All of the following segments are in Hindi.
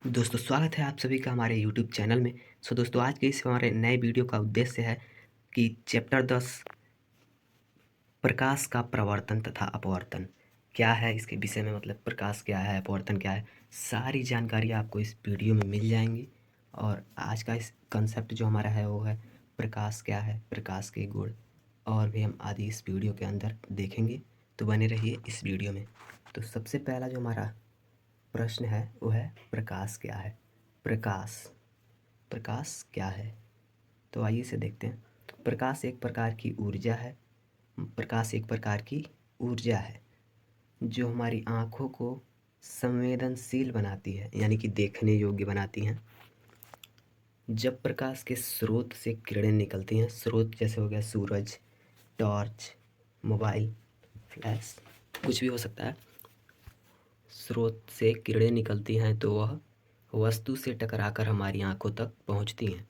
दोस्तों स्वागत है आप सभी का हमारे यूट्यूब चैनल में। दोस्तों आज के इस हमारे नए वीडियो का उद्देश्य है कि चैप्टर 10 प्रकाश का प्रवर्तन तथा अपवर्तन क्या है, इसके विषय में मतलब प्रकाश क्या है, अपवर्तन क्या है, सारी जानकारी आपको इस वीडियो में मिल जाएंगी। और आज का इस कंसेप्ट जो हमारा है वो है प्रकाश क्या है, प्रकाश के गुण और भी हम आदि इस वीडियो के अंदर देखेंगे। तो बने रहिए इस वीडियो में। तो सबसे पहला जो हमारा प्रश्न है वो है प्रकाश क्या है। प्रकाश प्रकाश क्या है, तो आइए इसे देखते हैं। प्रकाश एक प्रकार की ऊर्जा है। प्रकाश एक प्रकार की ऊर्जा है जो हमारी आँखों को संवेदनशील बनाती है, यानी कि देखने योग्य बनाती हैं। जब प्रकाश के स्रोत से किरणें निकलती हैं, स्रोत जैसे हो गया सूरज, टॉर्च, मोबाइल, फ्लैश, कुछ भी हो सकता है। स्रोत से किरणें निकलती हैं तो वह वस्तु से टकराकर हमारी आँखों तक पहुँचती हैं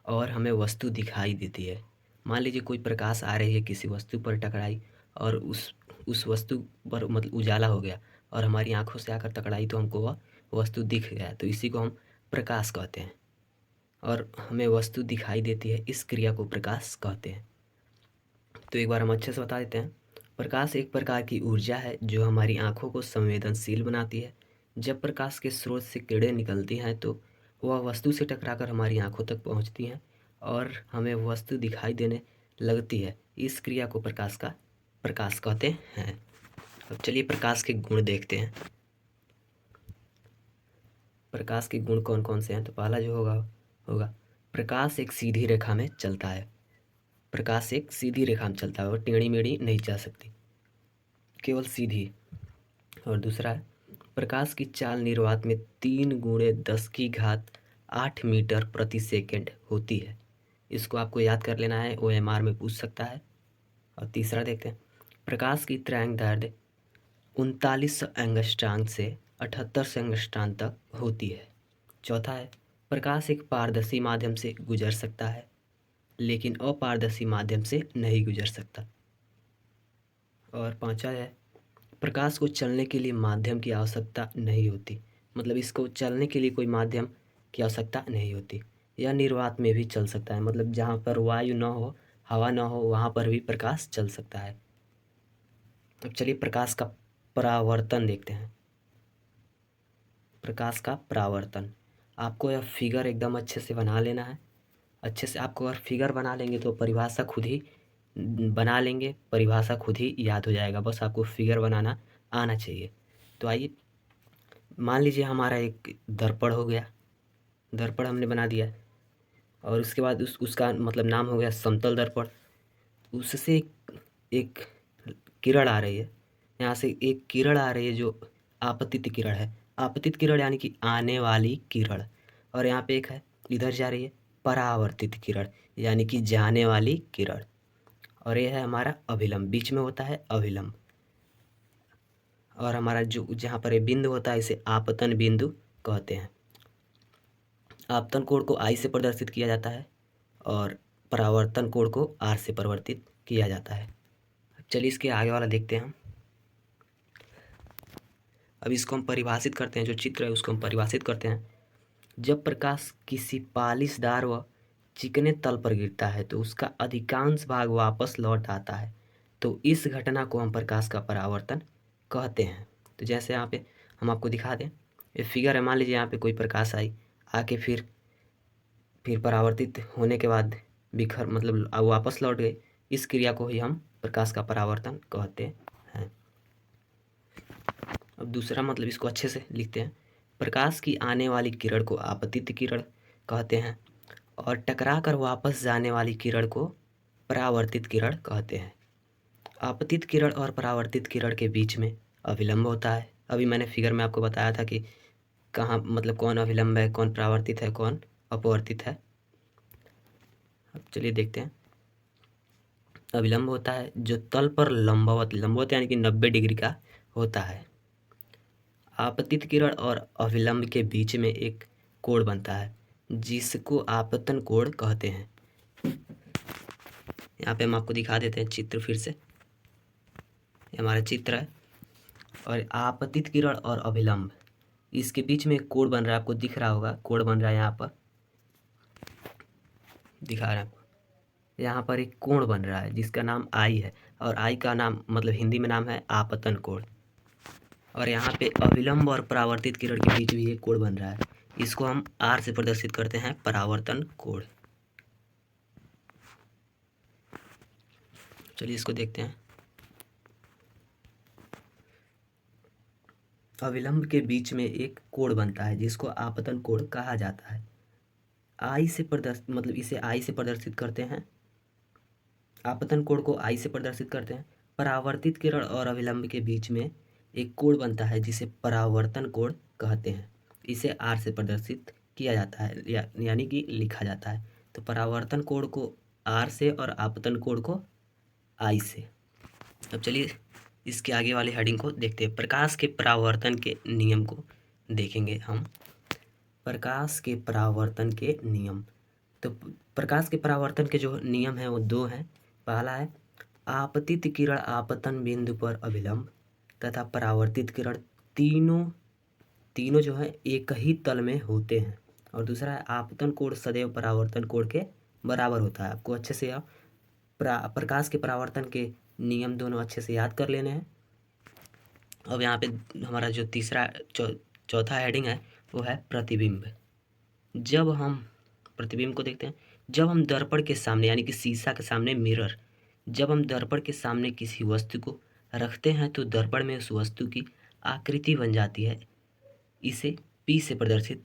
और हमें वस्तु दिखाई देती है। मान लीजिए कोई प्रकाश आ रही है, किसी वस्तु पर टकराई और उस वस्तु पर मतलब उजाला हो गया और हमारी आँखों से आकर टकराई तो हमको वह वस्तु दिख गया, तो इसी को हम प्रकाश कहते हैं। और हमें वस्तु दिखाई देती है, इस क्रिया को प्रकाश कहते हैं। तो एक बार हम अच्छे से बता देते हैं। प्रकाश एक प्रकार की ऊर्जा है जो हमारी आँखों को संवेदनशील बनाती है। जब प्रकाश के स्रोत से किरणें निकलती हैं तो वह वस्तु से टकराकर हमारी आँखों तक पहुँचती हैं और हमें वस्तु दिखाई देने लगती है। इस क्रिया को प्रकाश कहते हैं। अब चलिए प्रकाश के गुण देखते हैं। प्रकाश के गुण कौन कौन से हैं, तो पहला जो होगा प्रकाश एक सीधी रेखा में चलता है। प्रकाश एक सीधी रेखा में चलता है और टेढ़ी मेढ़ी नहीं जा सकती, केवल सीधी। और दूसरा है प्रकाश की चाल निर्वात में 3 × 10⁸ मीटर प्रति सेकेंड होती है। इसको आपको याद कर लेना है, OMR में पूछ सकता है। और तीसरा देखते हैं, प्रकाश की तरंगदैर्घ्य 3900 एंगस्ट्राम से 7800 एंगस्ट्राम तक होती है। चौथा है प्रकाश एक पारदर्शी माध्यम से गुजर सकता है लेकिन अपारदर्शी माध्यम से नहीं गुजर सकता। और पांचवा है प्रकाश को चलने के लिए माध्यम की आवश्यकता नहीं होती, मतलब इसको चलने के लिए कोई माध्यम की आवश्यकता नहीं होती। यह निर्वात में भी चल सकता है, मतलब जहाँ पर वायु न हो, हवा न हो, वहाँ पर भी प्रकाश चल सकता है। अब चलिए प्रकाश का परावर्तन देखते हैं। प्रकाश का परावर्तन, आपको यह फिगर एकदम अच्छे से बना लेना है। अच्छे से आपको अगर फिगर बना लेंगे तो परिभाषा खुद ही बना लेंगे, परिभाषा खुद ही याद हो जाएगा, बस आपको फिगर बनाना आना चाहिए। तो आइए मान लीजिए हमारा एक दर्पण हो गया, दर्पण हमने बना दिया और उसके बाद उसका मतलब नाम हो गया समतल दर्पण। उससे एक किरण आ रही है, यहाँ से एक किरण आ रही है जो आपतित किरण है। आपतित किरण यानी कि आने वाली किरण। और यहाँ पे एक है इधर जा रही है परावर्तित किरण, यानी कि जाने वाली किरण। और यह है हमारा अभिलंब, बीच में होता है अभिलंब। और हमारा जो जहाँ पर ये बिंदु होता है इसे आपतन बिंदु कहते हैं। आपतन कोण को I से प्रदर्शित किया जाता है और परावर्तन कोण को R से परिवर्तित किया जाता है। चलिए इसके आगे वाला देखते हैं हम। अब इसको हम परिभाषित करते हैं, जो चित्र है उसको हम परिभाषित करते हैं। जब प्रकाश किसी पालिशदार व चिकने तल पर गिरता है तो उसका अधिकांश भाग वापस लौट आता है, तो इस घटना को हम प्रकाश का परावर्तन कहते हैं। तो जैसे यहाँ पे हम आपको दिखा दें, ये फिगर है, मान लीजिए यहाँ पे कोई प्रकाश आई, आके फिर परावर्तित होने के बाद बिखर मतलब वापस लौट गई। इस क्रिया को ही हम प्रकाश का परावर्तन कहते हैं। अब दूसरा मतलब इसको अच्छे से लिखते हैं। प्रकाश की आने वाली किरण को आपतित किरण कहते हैं और टकरा कर वापस जाने वाली किरण को परावर्तित किरण कहते हैं। आपतित किरण और परावर्तित किरण के बीच में अभिलंब होता है। अभी मैंने फिगर में आपको बताया था कि कहाँ मतलब कौन अभिलंब है, कौन परावर्तित है, कौन अपवर्तित है। अब चलिए देखते हैं। अभिलंब होता है जो तल पर लंबवत यानी कि 90 डिग्री का होता है। आपतित किरण और अभिलंब के बीच में एक कोण बनता है जिसको आपतन कोण कहते हैं। यहाँ पे हम आपको दिखा देते हैं चित्र फिर से। ये हमारा चित्र है और आपतित किरण और अभिलंब इसके बीच में एक कोण बन रहा है, आपको दिख रहा होगा, कोण बन रहा है, यहाँ पर दिखा रहा है आपको, यहाँ पर एक कोण बन रहा है जिसका नाम आई है, और आई का नाम मतलब हिंदी में नाम है आपतन कोण। और यहाँ पे अविलंब और परावर्तित किरण के बीच भी एक कोण बन रहा है, इसको हम आर से प्रदर्शित करते हैं, परावर्तन कोण। चलिए इसको देखते हैं। अविलंब के बीच में एक कोण बनता है जिसको आपतन कोण कहा जाता है। आई से प्रदर्शित मतलब इसे आई से प्रदर्शित करते हैं, आपतन कोण को आई से प्रदर्शित करते हैं। परावर्तित किरण और अविलंब के बीच में एक कोण बनता है जिसे परावर्तन कोण कहते हैं, इसे आर से प्रदर्शित किया जाता है, यानी कि लिखा जाता है। तो परावर्तन कोण को आर से और आपतन कोण को आई से। अब चलिए इसके आगे वाले हेडिंग को देखते हैं। प्रकाश के परावर्तन के नियम को देखेंगे हम। प्रकाश के परावर्तन के नियम, तो प्रकाश के परावर्तन के जो नियम हैं वो दो हैं। पहला है आपतित किरण आपतन बिंदु पर अभिलंब तथा परावर्तित किरण तीनों जो है एक ही तल में होते हैं। और दूसरा है आपतन कोण सदैव परावर्तन कोण के बराबर होता है। आपको अच्छे से प्रकाश के परावर्तन के नियम दोनों अच्छे से याद कर लेने हैं। अब यहाँ पे हमारा जो चौथा हेडिंग है वो है प्रतिबिंब। जब हम प्रतिबिंब को देखते हैं, जब हम दर्पण के सामने यानी कि शीशा के सामने मिरर, जब हम दर्पण के सामने किसी वस्तु को रखते हैं तो दर्पण में उस वस्तु की आकृति बन जाती है, इसे पी से प्रदर्शित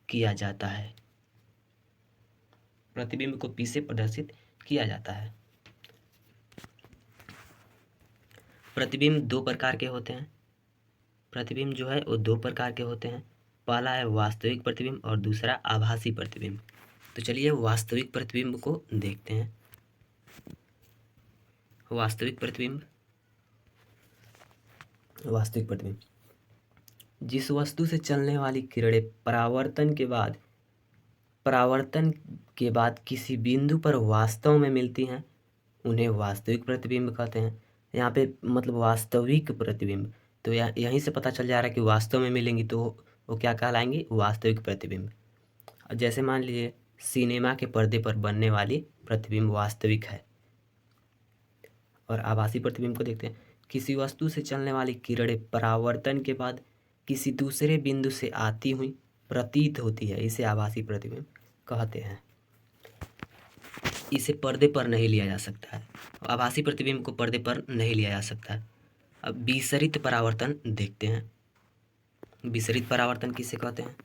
किया जाता है। प्रतिबिंब को पी से प्रदर्शित किया जाता है। प्रतिबिंब दो प्रकार के होते हैं। प्रतिबिंब जो है वो दो प्रकार के होते हैं। पहला है वास्तविक प्रतिबिंब और दूसरा आभासी प्रतिबिंब। तो चलिए वास्तविक प्रतिबिंब को देखते हैं। वास्तविक प्रतिबिंब जिस वस्तु से चलने वाली किरणें परावर्तन के बाद किसी बिंदु पर वास्तव में मिलती हैं उन्हें वास्तविक प्रतिबिंब कहते हैं। यहाँ पे मतलब वास्तविक प्रतिबिंब, तो यहीं से पता चल जा रहा है कि वास्तव में मिलेंगी तो वो क्या कहलाएंगी, वास्तविक प्रतिबिंब। जैसे मान लीजिए सिनेमा के पर्दे पर बनने वाली प्रतिबिंब वास्तविक है। और आभासी प्रतिबिंब को देखते हैं। किसी वस्तु से चलने वाली किरणें परावर्तन के बाद किसी दूसरे बिंदु से आती हुई प्रतीत होती है, इसे आभासी प्रतिबिंब कहते हैं। इसे पर्दे पर नहीं लिया जा सकता है, आभासी प्रतिबिंब को पर्दे पर नहीं लिया जा सकता है। अब विसरित परावर्तन देखते हैं। विसरित परावर्तन किसे कहते हैं?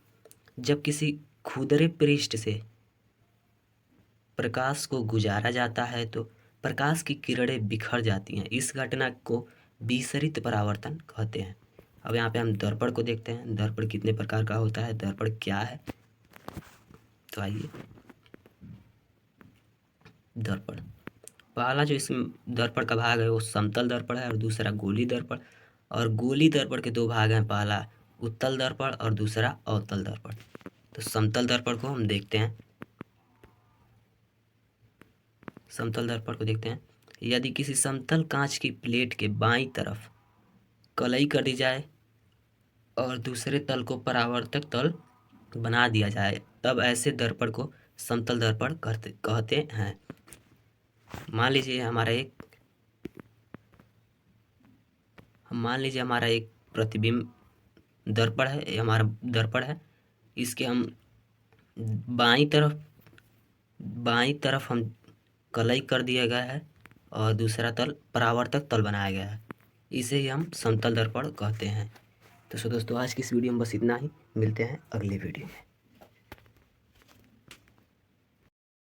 जब किसी खुदरे पृष्ठ से प्रकाश को गुजारा जाता है तो प्रकाश की किरणें बिखर जाती हैं, इस घटना को विसरित परावर्तन कहते हैं। अब यहाँ पे हम दर्पण को देखते हैं। दर्पण कितने प्रकार का होता है, दर्पण क्या है, तो आइए। दर्पण, पहला जो इसमें दर्पण का भाग है वो समतल दर्पण है और दूसरा गोली दर्पण। और गोली दर्पण के दो भाग हैं, पहला उत्तल दर्पण और दूसरा अवतल दर्पण। तो समतल दर्पण को हम देखते हैं। समतल दर्पण को देखते हैं। यदि किसी समतल कांच की प्लेट के बाईं तरफ कलई कर दी जाए और दूसरे तल को परावर्तक तल बना दिया जाए तब ऐसे दर्पण को समतल दर्पण कहते हैं। मान लीजिए हमारा एक प्रतिबिंब दर्पण है, ये हमारा दर्पण है। इसके हम बाईं तरफ हम कलई कर दिया गया है और दूसरा तल परावर्तक तल बनाया गया है, इसे ही हम समतल दर्पण कहते हैं। तो दोस्तों आज की इस वीडियो में बस इतना ही, मिलते हैं अगले वीडियो में।